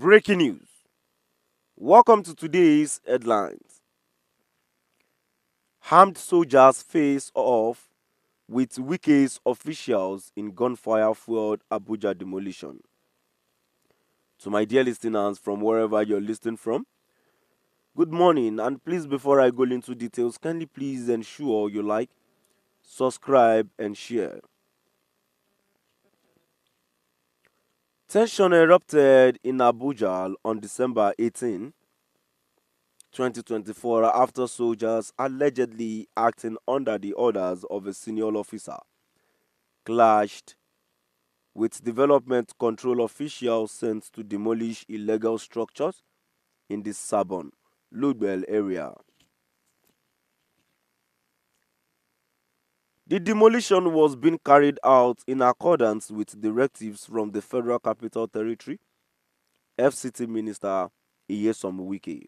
Breaking news. Welcome to today's headlines. Armed soldiers face off with Wike's officials in gunfire-fueled Abuja demolition. To my dear listeners from wherever you're listening from, good morning, and please before I go into details, kindly please ensure you like, subscribe and share. Tension erupted in Abuja on December 18, 2024 after soldiers allegedly acting under the orders of a senior officer clashed with development control officials sent to demolish illegal structures in the Sabon Ludwell area. The demolition was being carried out in accordance with directives from the Federal Capital Territory FCT Minister Iyesom Wike.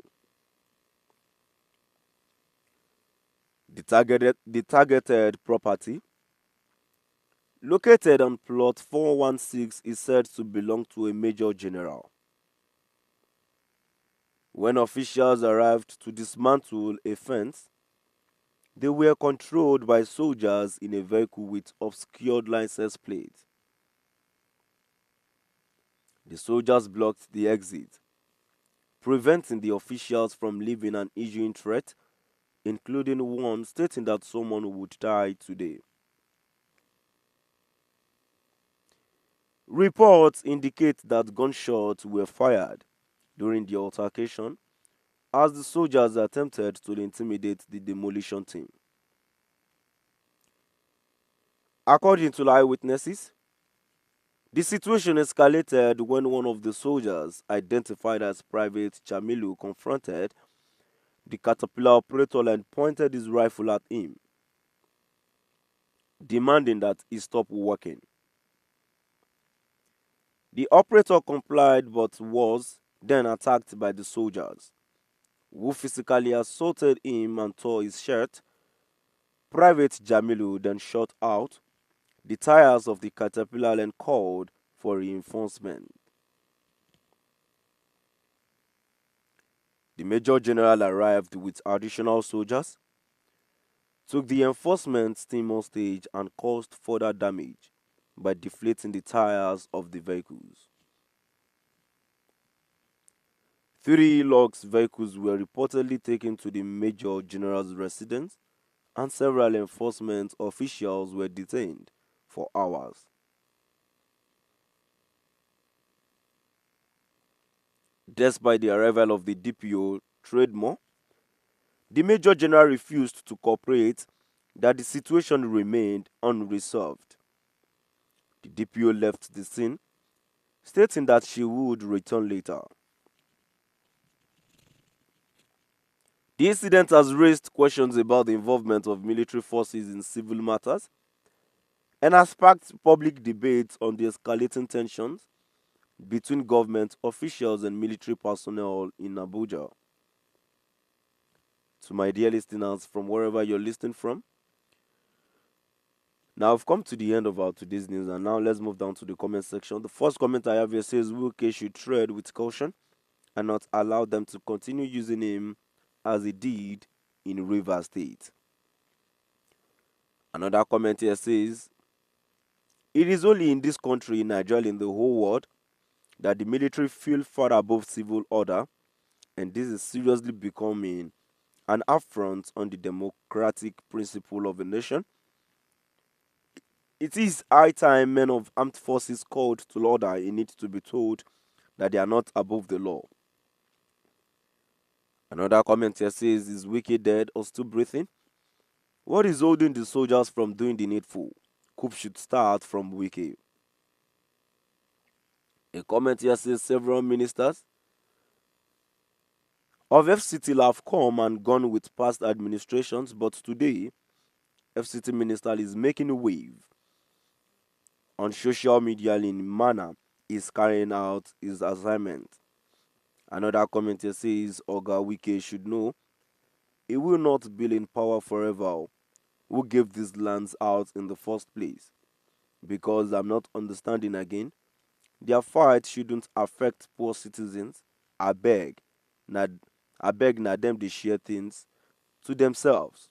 The targeted property, located on plot 416, is said to belong to a major general. When officials arrived to dismantle a fence, they were controlled by soldiers in a vehicle with obscured license plates. The soldiers blocked the exit, preventing the officials from leaving and issuing threats, including one stating that someone would die today. Reports indicate that gunshots were fired during the altercation as the soldiers attempted to intimidate the demolition team. According to eyewitnesses, the situation escalated when one of the soldiers, identified as Private Jamilu, confronted the caterpillar operator and pointed his rifle at him, demanding that he stop working. The operator complied but was then attacked by the soldiers, who physically assaulted him and tore his shirt. Private Jamilu then shot out the tires of the caterpillar and called for reinforcement. The Major General arrived with additional soldiers, took the enforcement team on stage, and caused further damage by deflating the tires of the vehicles. 3 Lux vehicles were reportedly taken to the Major General's residence, and several enforcement officials were detained for hours. Despite the arrival of the DPO Trademore, the Major General refused to cooperate, that the situation remained unresolved. The DPO left the scene, stating that she would return later. The incident has raised questions about the involvement of military forces in civil matters and has sparked public debate on the escalating tensions between government officials and military personnel in Abuja. To my dear listeners from wherever you're listening from, now I've come to the end of our today's news, and now let's move down to the comment section. The first comment I have here says Wike should tread with caution and not allow them to continue using him as he did in Rivers State. Another comment here says it is only in this country, in Nigeria, in the whole world, that the military feel far above civil order, and this is seriously becoming an affront on the democratic principle of a nation. It is high time men of armed forces called to order need to be told that they are not above the law. Another comment here says, is Wike dead or still breathing? What is holding the soldiers from doing the needful? Coup should start from Wike. A comment here says several ministers of FCT have come and gone with past administrations, but today FCT minister is making a wave on social media in manner is carrying out his assignment. Another comment here says Oga Wike should know he will not be in power forever. Who gave these lands out in the first place? Because I'm not understanding again. Their fight shouldn't affect poor citizens. I beg. Na na them they share things to themselves.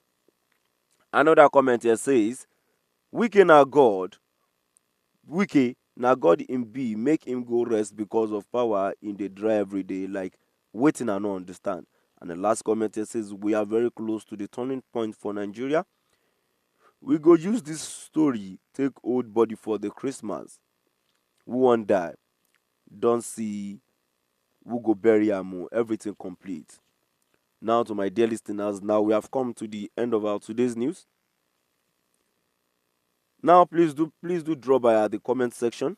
Another comment here says, Wike na God. Wike na God in be make him go rest because of power in the dry every day. Like waiting I no understand. And the last comment here says, we are very close to the turning point for Nigeria. We go use this story take old body for the Christmas. Who won't die? Don't see who go bury am o. Everything complete. Now to my dear listeners, now we have come to the end of our today's news. Now please do drop by at the comment section